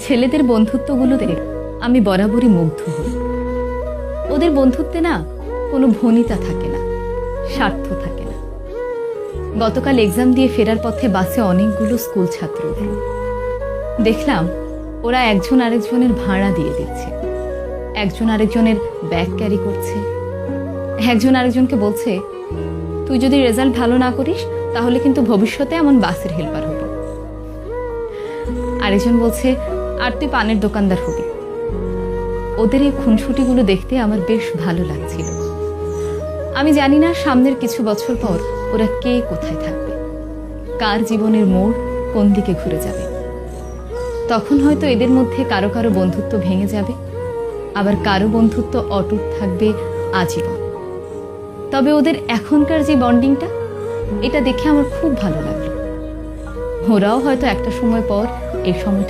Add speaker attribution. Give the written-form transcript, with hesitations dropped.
Speaker 1: ছেলেদের বন্ধুত্বগুলোতে আমি বরাবরই মুগ্ধ হই। ওদের বন্ধুত্বে না কোনো ভনিতা থাকে না, স্বার্থ থাকে না। গতকাল এক্সাম দিয়ে ফেরার পথে বাসে অনেকগুলো স্কুল ছাত্র ওঠে। দেখলাম ওরা একজন আরেকজনের ভাড়া দিয়ে দিচ্ছে, একজন আরেকজনের ব্যাগ ক্যারি করছে, একজন আরেকজনকে বলছে, তুই যদি রেজাল্ট ভালো না করিস তাহলে কিন্তু ভবিষ্যতে এমন বাসের হেল্পার হবি। আরেকজন বলছে, আর তুই পানের দোকানদার হবি। ওদের এই খুনসুটিগুলো দেখতে আমার বেশ ভালো লাগছিল। আমি জানি না সামনের কিছু বছর পর ওরা কে কোথায় থাকবে, কার জীবনের মোড় কোন দিকে ঘুরে যাবে। তখন হয়তো এদের মধ্যে কারো কারো বন্ধুত্ব ভেঙে যাবে, আবার কারো বন্ধুত্ব অটুট থাকবে আজীবন। তবে ওদের এখনকার যে বন্ডিংটা, এটা দেখে আমার খুব ভালো লাগলো। ওরাও হয়তো একটা সময় পর এই সময়টা